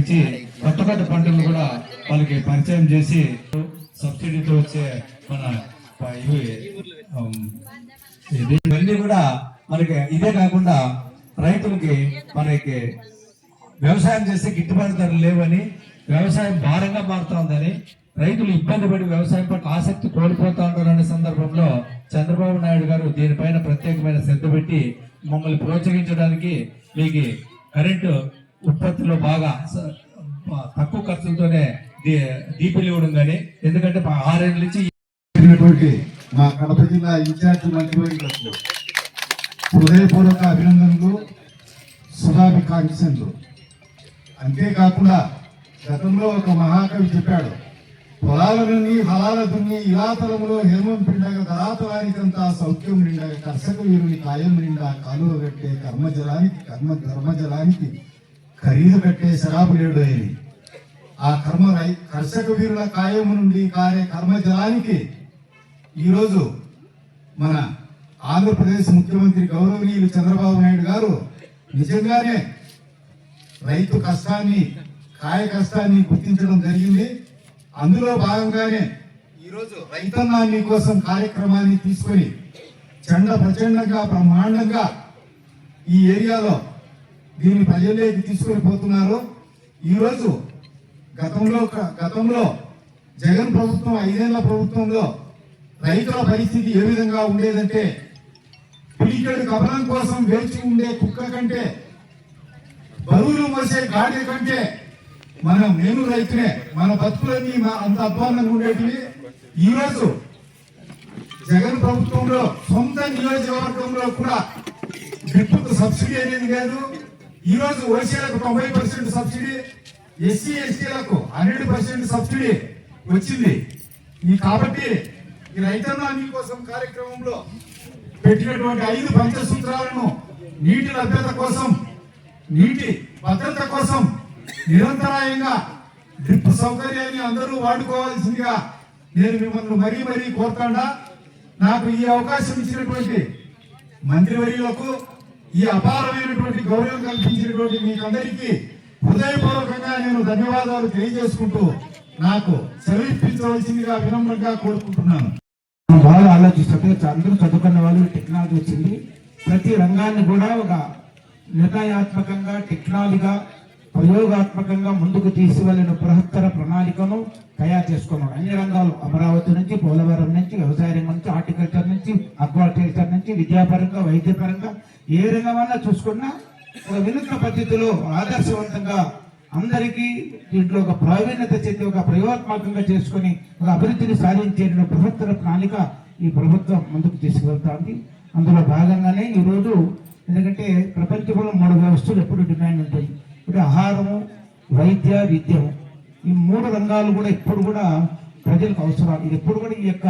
ప్రోత్సహించి కొత్త కొత్త పంటలు కూడా వాళ్ళకి పరిచయం చేసి సబ్సిడీతో వచ్చే మన ఇవన్నీ కూడా మనకి ఇదే కాకుండా రైతులకి మనకి వ్యవసాయం చేస్తే గిట్టుబాటు ధరలు లేవని, వ్యవసాయం భారంగా మారుతోందని, రైతులు ఇబ్బంది పడి వ్యవసాయం పట్ల ఆసక్తి కోల్పోతా ఉన్నారనే సందర్భంలో చంద్రబాబు నాయుడు గారు దీనిపైన ప్రత్యేకమైన శ్రద్ధ పెట్టి మమ్మల్ని ప్రోత్సహించడానికి మీకు కరెంటు ఉత్పత్తిలో బాగా తక్కువ ఖర్చులతోనే డీపీలు ఇవ్వడం కానీ, ఎందుకంటే 6 ఏళ్ళ నుంచి మా కడప జిల్లా ఇన్ఛార్జ్ మంత్రివర్యులకు హృదయపూర్వక అభినందనలు, శుభాకాంక్షలు. అంతేకాకుండా గతంలో ఒక మహాకవి చెప్పాడు, పొలాలన్నీ హలాల దున్ని ఇలాతలములో హేమం పిండగ ధరాతలానికంతా సౌఖ్యం నిండగ కర్షక వీరుని కాయం నిండా కాలువ కట్టే ధర్మజలానికి ఖరీదు కట్టే శరాబు లేడు అని. ఆ కర్షక వీరుల కాయము నుండి కారే కర్మజలానికి ఈరోజు మన ఆంధ్రప్రదేశ్ ముఖ్యమంత్రి గౌరవనీయులు చంద్రబాబు నాయుడు గారు నిజంగానే రైతు కష్టాన్ని, కాయ కష్టాన్ని గుర్తించడం జరిగింది. అందులో భాగంగానే ఈరోజు రైతన్నా కోసం కార్యక్రమాన్ని తీసుకొని ప్రచండంగా బ్రహ్మాండంగా ఈ ఏరియాలో దీన్ని ప్రజల్లోకి తీసుకొని పోతున్నారు. ఈరోజు గతంలో జగన్ ప్రభుత్వం 5 ఏళ్ల ప్రభుత్వంలో రైతుల పరిస్థితి ఏ విధంగా ఉండేదంటే, పులికెడు కబలం కోసం వేచి ఉండే కుక్క కంటే, బరువులు మోసే గాడి కంటే నేను రైతునే, మన బతుకులన్నీ అంత అధ్వానంగా ఉండేటివి. ఈరోజు జగన్ ప్రభుత్వంలో సొంత నియోజకవర్గంలో కూడా డ్రిప్పుకు సబ్సిడీ అనేది లేదు. ఈరోజు ఓసీలకు 90% సబ్సిడీ, ఎస్సీ ఎస్టీలకు 100% సబ్సిడీ వచ్చింది. కాబట్టి ఈ రైతన్నా కోసం కార్యక్రమంలో పెట్టినటువంటి 5 పంచసూత్రాలను నీటి లభ్యత కోసం, నీటి భద్రత కోసం నిరంతరాయంగా డ్రిప్ సౌకర్యాన్ని అందరూ వాడుకోవాల్సిందిగా నేను మిమ్మల్ని మరీ కోరుతాడా. నాకు ఈ అవకాశం ఇచ్చినటువంటి మంత్రివర్యులకు, ఈ అపారమైనటువంటి గౌరవం కల్పించినటువంటి మీకందరికీ హృదయపూర్వకంగా నేను ధన్యవాదాలు తెలియజేసుకుంటూ నాకు సెలవిప్పించవలసిందిగా వినమ్రంగా కోరుకుంటున్నాను. బాగా ఆలోచిస్తుంటే అందరూ చదువుకున్న వాళ్ళు టెక్నాలజీ వచ్చింది. ప్రతి రంగాన్ని కూడా ఒక నిర్ణయాత్మకంగా, టెక్నాలజీగా, ప్రయోగాత్మకంగా ముందుకు తీసుకువెళ్ళిన బృహత్తర ప్రణాళికను తయారు చేసుకున్నాడు. అన్ని రంగాలు, అమరావతి నుంచి, పోలవరం నుంచి, వ్యవసాయ రంగం నుంచి, హార్టికల్చర్ నుంచి, అక్వాకల్చర్ నుంచి, విద్యాపరంగా, వైద్యపరంగా ఏ రంగమన్నా చూసుకున్నా ఒక వినూత్న పద్ధతిలో ఆదర్శవంతంగా అందరికీ దీంట్లో ఒక ప్రావీణ్యత చెంది ఒక ప్రయోగాత్మకంగా చేసుకుని ఒక అభివృద్ధిని సాధించే బృహత్తర ప్రణాళిక ఈ ప్రభుత్వం ముందుకు తీసుకువెళ్తాంది. అందులో భాగంగానే ఈరోజు, ఎందుకంటే ప్రపంచంలో 3 వ్యవస్థలు ఎప్పుడు డిమాండ్ ఉంటుంది. ఇప్పుడు ఆహారము, వైద్య, విద్యము, ఈ 3 రంగాలు కూడా ఎప్పుడు కూడా ప్రజలకు అవసరాలు. ఇది ఎప్పుడు కూడా ఈ యొక్క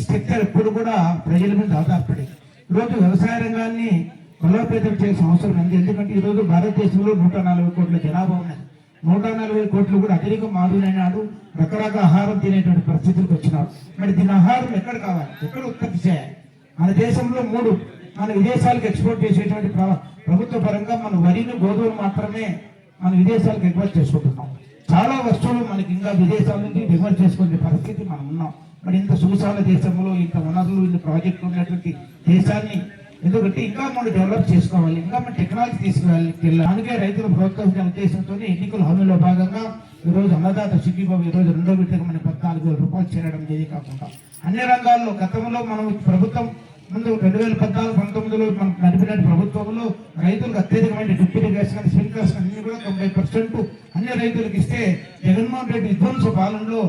స్ట్రక్చర్ ఎప్పుడు కూడా ప్రజల మీద ఆధారపడి ఈరోజు వ్యవసాయ రంగాన్ని బలోపేతం చేయాల్సిన అవసరం ఉంది. ఎందుకంటే ఈరోజు భారతదేశంలో 140 కోట్ల జనాభా ఉన్నది. 140 కోట్లు కూడా అధికంగా మారునైనాడు, రకరకాల ఆహారం తినేటువంటి పరిస్థితులకు వచ్చినాడు. మరి దీని ఆహారం ఎక్కడ కావాలి, ఎక్కడ ఉత్పత్తి చేయాలి? మన దేశంలో 3 మన విదేశాలకు ఎక్స్పోర్ట్ చేసేటువంటి ప్రభుత్వ పరంగా మన వరిని, గోధుమలు మాత్రమే మన విదేశాలకు ఎగుమతి చేసుకుంటున్నాం. చాలా వస్తువులు మనకి ఇంకా విదేశాల నుంచి దిగుమతి చేసుకునే పరిస్థితి మనం ఉన్నాం. మరి ఇంత సువిశాల దేశంలో ఇంత వనరులు, ఇంత ప్రాజెక్టులు ఉన్నటువంటి దేశాన్ని ఎందుకంటే ఇంకా మనం డెవలప్ చేసుకోవాలి, ఇంకా మనం టెక్నాలజీ తీసుకువెళ్ళాలి. అందుకే రైతులు ప్రోత్సహించిన ఉద్దేశంతో ఎన్నికల హామీలో భాగంగా ఈరోజు అన్నదాత సుఖీబాబు ఈరోజు 2వ విడతగా మన 14,000 రూపాయలు చేరడం జరిగి కాకుండా అన్ని రంగాల్లో గతంలో మనం ప్రభుత్వం ముందు 2014-19లో మనం నడిపిన ప్రభుత్వంలో రైతులకు అత్యధికమైన డ్రిప్ ఇరిగేషన్, స్ప్రింక్లర్స్ అన్ని కూడా 90% అన్ని రైతులకు ఇస్తే జగన్మోహన్ రెడ్డి విధ్వంస పాలనలో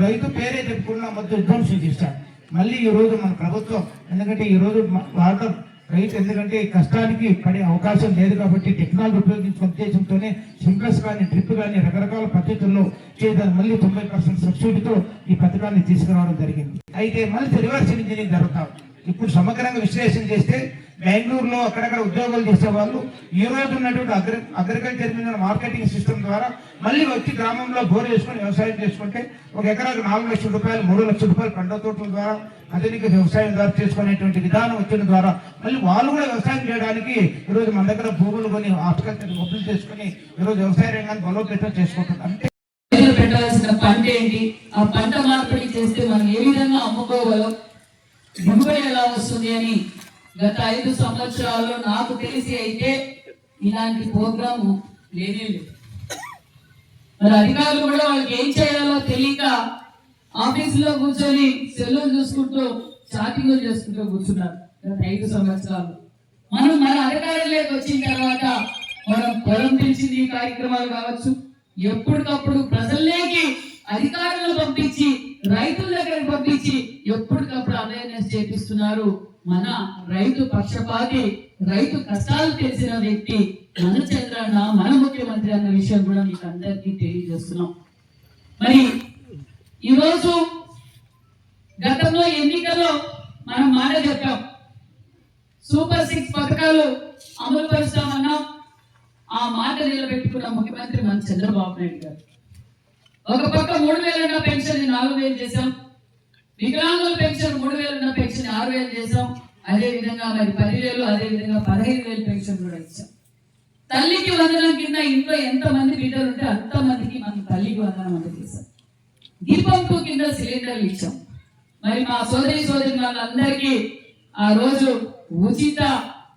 రైతు పేరే చెప్పుకున్న మధ్య విధ్వంసం చేశాడు. మళ్ళీ ఈ రోజు మన ప్రభుత్వం, ఎందుకంటే ఈ రోజు వాటర్ రైతు ఎందుకంటే కష్టానికి పడే అవకాశం లేదు కాబట్టి టెక్నాలజీ ఉపయోగించిన ఉద్దేశంతోనే స్ప్రింక్లర్స్ కానీ, డ్రిప్ కానీ రకరకాల పద్ధతుల్లో చేయడానికి మళ్ళీ 90% సబ్సిడీతో ఈ పథకాన్ని తీసుకురావడం జరిగింది. అయితే మళ్ళీ రివర్స్ ఇంజనీరింగ్ జరుగుతాం. ఇప్పుడు సమగ్రంగా విశ్లేషణ చేస్తే బెంగళూరులో అక్కడక్కడ ఉద్యోగాలు చేసేవాళ్ళు ఈ రోజు ఉన్నటువంటి అగ్రికల్చర్ మీద మార్కెటింగ్ సిస్టమ్ ద్వారా మళ్ళీ వచ్చి గ్రామంలో బోర్ వేసుకొని వ్యవసాయం చేసుకుంటే ఒక ఎకరాకు 4 లక్షల రూపాయలు 3 లక్షల రూపాయలు పండ్ల తోటల ద్వారా ఆధునిక వ్యవసాయం ద్వారా చేసుకునేటువంటి విధానం వచ్చిన ద్వారా మళ్ళీ వాళ్ళు కూడా వ్యవసాయం చేయడానికి ఈరోజు మన దగ్గర భూములు కొని హార్టికల్చర్ మొబైల్ చేసుకుని ఈరోజు వ్యవసాయ రంగాన్ని బలోపేతం చేసుకుంటున్నారు. అంటే పెట్టాల్సిన పంట ఏంటి, ఆ పంట మార్పిడి చేస్తే మనం ఏ విధంగా అమ్ముకోగలం, దిగుబడి ఎలా వస్తుంది అని గత 5 సంవత్సరాల్లో నాకు తెలిసి అయితే ఇలాంటి ప్రోగ్రామ్ లేనే లేదు. మరి అధికారులు కూడా వాళ్ళకి ఏం చేయాలో తెలియక ఆఫీసులో కూర్చొని సెల్లు చూసుకుంటూ చాటింగ్లు చేసుకుంటూ కూర్చున్నారు గత 5 సంవత్సరాలు. మన అధికారంలోకి వచ్చిన తర్వాత మనం పొలం పిలిచింది ఈ కార్యక్రమాలు కావచ్చు, ఎప్పటికప్పుడు ప్రజల్లోకి అధికారులను పంపించి రైతుల దగ్గరకు పంపించి ఎప్పటికప్పుడు అవేర్నెస్ చేపిస్తున్నారు. మన రైతు పక్షపాతి, రైతు కష్టాలు తెలిసిన వ్యక్తి మన చంద్రన్న, మన ముఖ్యమంత్రి అన్న విషయం కూడా మీకు అందరికీ తెలియజేస్తున్నాం. మరి ఈరోజు గతంలో ఎన్నికల్లో మనం మాట చెప్పాం, సూపర్ 6 పథకాలు అమలు పరుస్తామన్నాం. ఆ మాట నిలబెట్టుకున్న ముఖ్యమంత్రి మన చంద్రబాబు నాయుడు గారు. ఒక పక్క 3,000 పెన్షన్ 4,000 చేశాం, వికలాంగుల పెన్షన్ 3,000 పెన్షన్ 6,000 చేశాం. అదే విధంగా మరి 10,000, అదే విధంగా 15,000 పెన్షన్ కూడా ఇచ్చాం. తల్లికి వందనం కింద ఇంట్లో ఎంత మంది బిడ్డలు ఉంటే అంత మందికి మనం తల్లికి వందనం అందజేశాం. దీపం 2 కింద సిలిండర్లు ఇచ్చాం. మరి మా సోదరి వాళ్ళందరికీ ఆ రోజు ఉచిత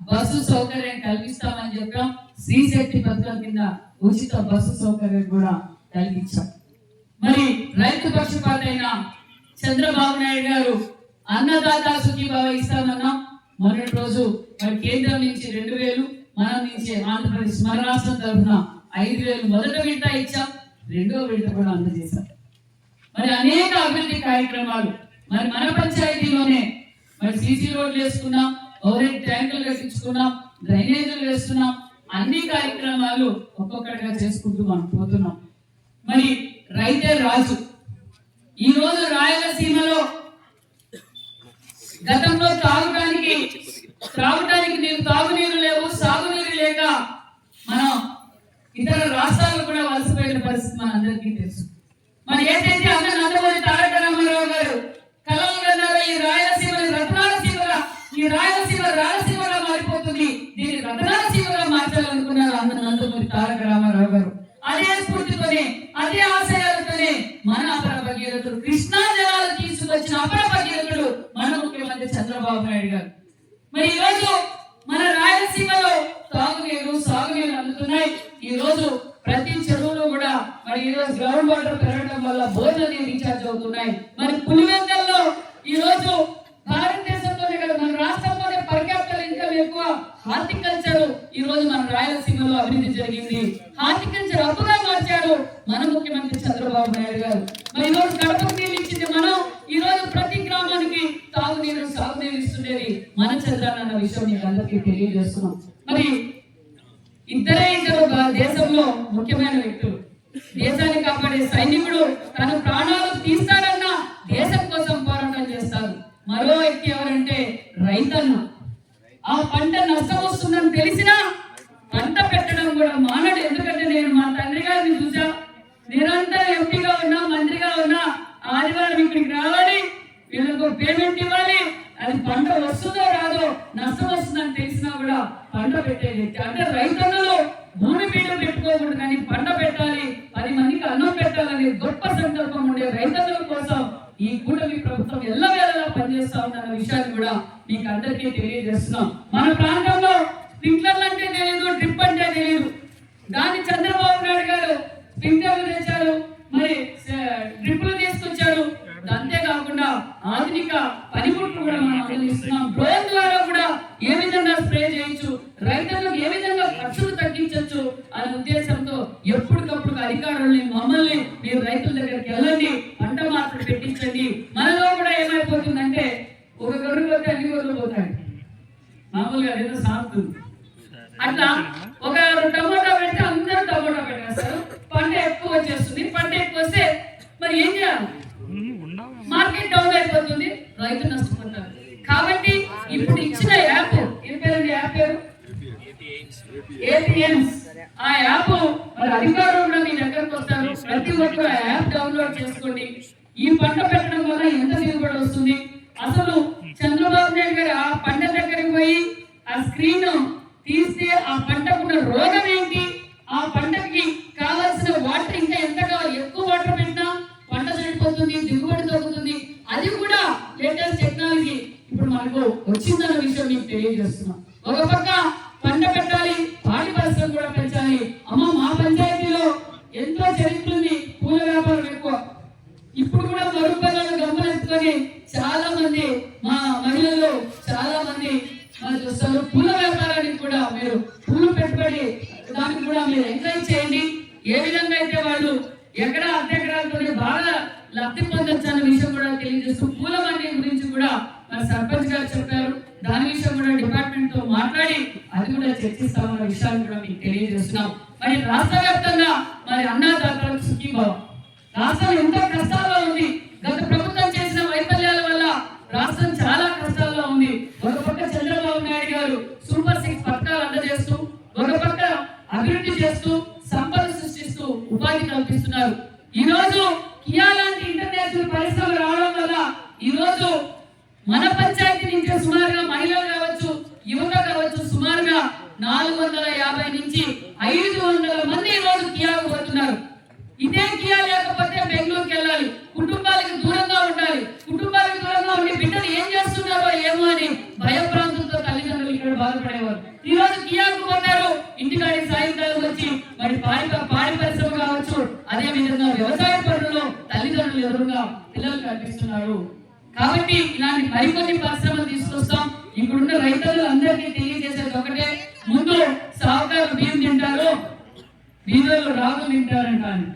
బస్సు సౌకర్యం కల్పిస్తామని చెప్పాం. శ్రీశక్తి పథకం కింద ఉచిత బస్సు సౌకర్యం కూడా కల్పించాం. మరి రైతు పక్షపాతైన చంద్రబాబు నాయుడు గారు అన్నదాత సుఖీభావ ఇస్తామన్నాం. మొన్నటి రోజు మరి కేంద్రం నుంచి 2,000, మన నుంచి ఆంధ్రప్రదేశ్ మన రాష్ట్రం తరఫున 5,000 మొదట విడత ఇచ్చాం, 2వ విడత కూడా అందజేశాం. మరి అనేక అభివృద్ధి కార్యక్రమాలు మరి మన పంచాయతీలోనే మరి సీసీ రోడ్లు వేసుకున్నాం, ఓవర్ ట్యాంకులు కట్టించుకున్నాం, డ్రైనేజీలు వేస్తున్నాం. అన్ని కార్యక్రమాలు ఒక్కొక్కటిగా చేసుకుంటూ మనం పోతున్నాం. మరి రైతే రాజు. ఈ రోజు రాయలసీమలో గతంలో తాగడానికి తాగునీరు లేవు, సాగునీరు లేక మనం ఇతర రాష్ట్రాలు కూడా వలసపోయిన పరిస్థితి మన అందరికీ తెలుసు. మరి ఏదైతే నందమూరి తారక రామారావు గారు కలలు కన్నారో ఈ రాయలసీమ రాయలసీమగా మారిపోతుంది, దీన్ని రత్నాలసీమగా మార్చాలనుకున్నారు నందమూరి తారక రామారావు గారు. అదే స్ఫూర్తితోనే, అదే ఆశయాలతోనే మన అపర భగీరథుడు, కృష్ణా జలాలు తీసుకొచ్చిన అపర భగీరథుడు మన ముఖ్యమంత్రి చంద్రబాబు నాయుడు గారు. మరి ఈ రోజు మన రాయలసీమలో తాగునీరు, సాగునీరు అందుతున్నాయి. ఈ రోజు ప్రతి చెరువులో కూడా మరి ఈ రోజు గ్రౌండ్ వాటర్ పెరగడం వల్ల బోర్లు రీఛార్జ్ అవుతున్నాయి. మరి పులివెందుల్లో ఈ రోజు భారతదేశంలోనే కదా మన రాష్ట్రంలోనే పర్ క్యాపిటల్ ఇన్కమ్ ఎక్కువ హార్టికల్చర్ ఈ రోజు మన రాయలసీమలో అభివృద్ధి జరిగింది. హార్టికల్చర్ అప్పుగా మార్చారు మన ముఖ్యమంత్రి చంద్రబాబు నాయుడు గారు. మరి ఈ రోజు కడపకు నీళ్ళు ఇచ్చింది మనం. ఈ రోజు ప్రతి గ్రామానికి తాగునీరు, సాగునీరు ఇస్తుండేది మన చంద్రన్న అన్న విషయం మీకు అందరికీ తెలియజేస్తున్నాం. మరి ఇద్దరు దేశంలో ముఖ్యమైన వ్యక్తులు. దేశాన్ని కాపాడే సైనికుడు తన ప్రాణాలు తీస్తాడన్నా దేశం కోసం పోరాటం చేస్తారు. మరో వ్యక్తి ఎవరంటే రైతన్న. ఆ పంట నష్టం వస్తుందని తెలిసినా పంట పెట్టడం కూడా మానడు. ఎందుకంటే నేను మా తండ్రి గారిని చూసా, నిరంతరం ఎంపీగా ఉన్నా, మంత్రిగా ఉన్నా, ఆదివారం ఇక్కడికి రావాలి, వీళ్ళకు పేమెంట్ ఇవ్వాలి, అది పంట వస్తుందో రాదో, నష్టం వస్తుందని తెలిసినా కూడా పంట పెట్టే వ్యక్తి. అంటే రైతన్నలు భూమి పీట పెట్టుకోకూడదు, కానీ పంట పెట్టాలి, 10 మందికి అన్నం పెట్టాలని గొప్ప సంకల్పం ఉండే రైతన్నుల కోసం ఈ కూటమి ప్రభుత్వం ఎల్లవేళలా పనిచేస్తా ఉందన్న విషయాన్ని కూడా మీకు అందరికీ తెలియజేస్తున్నాం. మన ప్రాంతంలో స్ప్రింక్లర్లు అంటే తెలియదు, డ్రిప్ అంటే తెలియదు. దాన్ని చంద్రబాబు నాయుడు గారు స్ప్రింక్లర్లు తెచ్చారు, మరి డ్రిప్లు తీసుకొచ్చారు. అంతేకాకుండా ఆధునిక పనిముట్లు కూడా మనం అందిస్తున్నాం. డ్రోన్ ద్వారా కూడా ఏ విధంగా స్ప్రే చేయొచ్చు, రైతులకు ఏ విధంగా ఖర్చులు తగ్గించవచ్చు అనే ఉద్దేశంతో ఎప్పటికప్పుడు అధికారుల్ని, మమ్మల్ని మీరు రైతుల దగ్గరికి వెళ్ళండి, పంట మార్పులు పెట్టించండి. మనలో కూడా ఏమైపోతుందంటే ఒక గొర్రె పోతే అన్ని గొర్రెలు పోతాయి, మామూలుగా ఏదో సాగుతుంది. అట్లా ఒక టమోటా పెడితే అందరూ టమోటా పెట్టేస్తారు, పంట ఎక్కువ వచ్చేస్తుంది. పంట ఎక్కువ వస్తే మరి ఏం చేయాలి? మార్కెట్ డౌన్ అయిపోతుంది, రైతు నష్టపోతారు. కాబట్టి ఇప్పుడు ఇచ్చిన యాప్ ఏపీఎంస్. ఆ యాప్ మరి అధికారులు కూడా మీ దగ్గరకు వస్తారు. ప్రతి ఒక్కరు ఆ యాప్ డౌన్లోడ్ చేసుకోండి. ఈ పంట పెట్టడం వల్ల ఎంత దిగుబడి వస్తుంది, అసలు చంద్రబాబు నాయుడు గారు ఆ పంట దగ్గరికి పోయి ఆ స్క్రీన్ తీస్తే ఆ పంటకున్న రోగం ఏంటి, ఆ పంటకి కావాల్సిన వాటర్ ఇంకా ఎంత కావాలి, ఎక్కువ వాటర్ పెట్టినా పంట చెడిపోతుంది, దిగుబడి తగ్గుతుంది. అది కూడా లేటెస్ట్ టెక్నాలజీ ఇప్పుడు మనకు వచ్చిందన్న విషయం మీకు తెలియజేస్తున్నాం. ఒక పక్క పంట పెట్టాలి, పాడి పరిశ్రమ కూడా పెంచాలి. అమ్మ మా పంచాయతీలో ఎంతో చరిత్ర ఉంది, పూల వ్యాపారం ఎక్కువ. ఇప్పుడు కూడా మరుగుపల్లను గమనించుకొని చాలా మంది మా మహిళలు చాలా మంది చూస్తారు. పూల వ్యాపారానికి కూడా మీరు పూలు పెట్టుబడి దానికి కూడా మీరు ఎంకరేజ్ చేయండి. ఏ విధంగా అయితే వాళ్ళు ఎక్కడ అద్దెకరాలతో బాగా లబ్ధి పొందొచ్చు అన్న విషయం కూడా తెలియజేస్తూ పూల మండి గురించి కూడా మరి సర్పంచ్ గారు చెప్పారు. దాని విషయం కూడా డిపార్ట్మెంట్ తో మాట్లాడి అది కూడా చర్చిస్తామన్న విషయాన్ని కూడా మీకు తెలియజేస్తున్నాం. మరి రాష్ట్ర వ్యాప్తంగా మరి అన్నదాతలకు సుఖీభావం. రాష్ట్రం ఎంతో కష్టాల్లో ఉంది. గత ప్రభుత్వం చేసిన వైఫల్యాల వల్ల రాష్ట్రం చాలా కష్టాల్లో ఉంది. ఒక పక్క చంద్రబాబు నాయుడు గారు సూపర్ 6 పథకాలు అందజేస్తూ, ఒక పక్క అభివృద్ధి చేస్తూ, సంపద సృష్టిస్తూ ఉపాధి కల్పిస్తున్నారు. ఈ రోజు కియా లాంటి ఇంటర్నేషనల్ పరిశ్రమలు రావడం వల్ల ఈ రోజు మన పంచాయతీ నుంచి సుమారుగా మహిళలు కావచ్చు, యువత కావచ్చు, సుమారుగా 450 నుంచి 500 మంది ఈ రోజు కియాకు పోతున్నారు. ఇదే కియా లేకపోతే బెంగళూరుకి వెళ్ళాలి, కుటుంబాలకు దూరంగా ఉండాలి. కుటుంబాలకు దూరంగా ఉండి బిడ్డలు ఏం చేస్తున్నారో ఏమో అని భయప్రాంతంతో తల్లిదండ్రులు ఇక్కడ బాధపడేవారు. ఈ రోజు కియాకు పోతారు, ఇంటికాడికి సాయంకాలం వచ్చి మరి పాడి పరిశ్రమ కావచ్చు, అదే విధంగా వ్యవసాయ పనులు తల్లిదండ్రులు ఎదురుగా పిల్లలు కనిపిస్తున్నారు. కాబట్టి ఇలాంటి మరికొన్ని పరిశ్రమలు తీసుకొస్తాం. ఇప్పుడున్న రైతులు అందరికీ తెలియజేసేది ఒకటే, ముందు సాగుకారులు బియ్యం తింటారు, బీదలు రాగులు తింటారంటాను.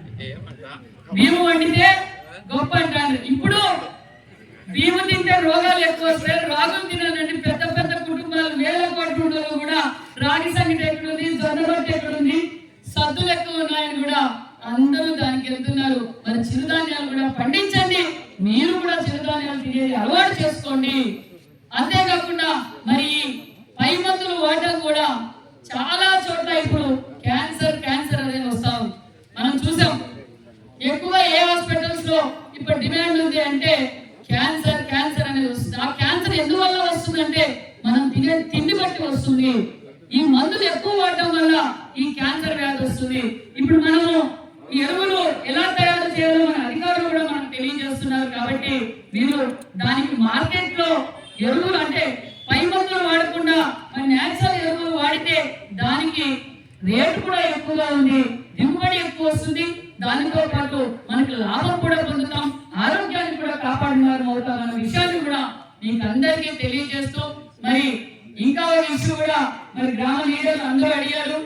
బియ్యం వండితే గొప్ప అంటారు. ఇప్పుడు బియ్యం తింటే రోగాలు ఎక్కువ వస్తాయి, రాగులు తినాలంటే పెద్ద పెద్ద కుటుంబాలు 1000 కోట్ల కూడా రాగి సంగతి ఎక్కడుంది, జొన్న రొట్టె ఎక్కడుంది, సద్దులు ఎక్కువ ఉన్నాయని కూడా అందరూ దానికి వెళ్తున్నారు. మరి చిరుధాన్యాలు కూడా పండించండి, మీరు కూడా చిరుధాన్యాలు తినేది అలవాటు చేసుకోండి. అంతేకాకుండా మరి పై మందులు వాడటం కూడా చాలా చోట్ల ఇప్పుడు క్యాన్సర్ అనేది వస్తాం. మనం చూసాం ఎక్కువ ఏ హాస్పిటల్స్ లో ఇప్పుడు డిమాండ్ ఉంది అంటే క్యాన్సర్ అనేది వస్తుంది. ఆ క్యాన్సర్ ఎందువల్ల వస్తుందంటే మనం తినే తిండి బట్టి వస్తుంది. ఈ మందులు ఎక్కువ వాడటం వల్ల ఈ క్యాన్సర్ వ్యాధి వస్తుంది. ఇప్పుడు మనము ఈ ఎరువులు ఎలా తయారు చేయాలో మన అధికారులు కూడా మనకు తెలియజేస్తున్నారు. కాబట్టి మీరు దానికి మార్కెట్ లో ఎరువులు అంటే పై మందులు వాడకుండా మన నేచురల్ ఎరువులు వాడితే దానికి రేటు కూడా ఎక్కువగా ఉంది, దిగుబడి ఎక్కువ వస్తుంది. దానితో పాటు మనకి లాభం కూడా పొందుతాం, ఆరోగ్యాన్ని కూడా కాపాడిన వారు అవుతాం అన్న విషయాన్ని కూడా మీకు అందరికీ తెలియజేస్తూ, మరి ఇంకా ఒక ఇష్యూ కూడా మరి గ్రామ లీడర్లు అందరూ అడిగారు.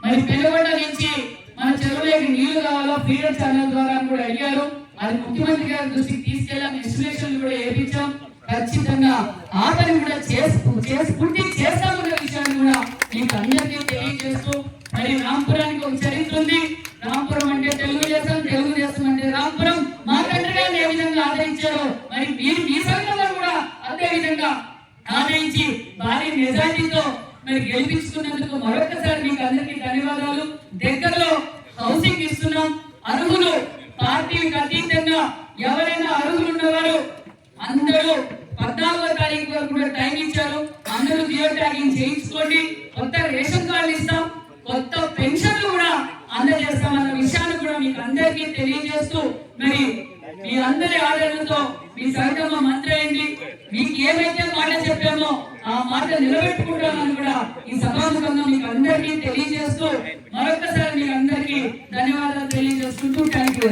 మరి పెనుగొండ నుంచి మన చెరువులోకి నీళ్లు కావాలో ఫీడర్ ఛానల్ ద్వారా కూడా అడిగారు. అది ముఖ్యమంత్రి గారి దృష్టికి తీసుకెళ్ళాం, ఎస్టిమేషన్లు కూడా వేయించాం. ఖచ్చితంగా ఆ పని కూడా పూర్తి చేస్తామన్న విషయాన్ని కూడా మీకు అందరికీ తెలియజేస్తూ, మరి రాంపురానికి ఒక చరిత్ర ఉంది. రాంపురం అంటే తెలుగుదేశం అంటే రాంపురం. మా తండ్రి గారిని ఏ విధంగా ఆదరించారో మరి మీరు మీ సంఘంలో కూడా అదే విధంగా ఆదరించి భారీ మెజార్టీతో మరి గెలిపించుకున్నందుకు మరొకసారి మీకు అందరికీ ధన్యవాదాలు. దగ్గరలో హౌసింగ్ ఇస్తున్నాం. అర్హులు పార్టీలకు అతీతంగా ఎవరైనా అర్హులు ఉన్నవారు అందరూ 14వ తారీఖు వరకు కూడా టైం ఇచ్చారు. అందరూ జియో ట్యాగింగ్ చేయించుకోండి. కొత్త రేషన్ కార్డులు ఇస్తాం, కొత్త పెన్షన్లు కూడా అందజేస్తామన్న విషయాన్ని కూడా మీకు అందరికీ తెలియజేస్తూ, మరి మీ అందరి ఆదరణతో మీ సైతమ్మ మంత్రి అయింది. మీకు ఏమైతే మాట చెప్పామో ఆ మాట నిలబెట్టుకుంటామని కూడా ఈ సభాముఖంగా మీకు అందరికీ తెలియజేస్తూ, మరొకసారి మీకు అందరికీ ధన్యవాదాలు తెలియజేసుకుంటూ థ్యాంక్ యూ.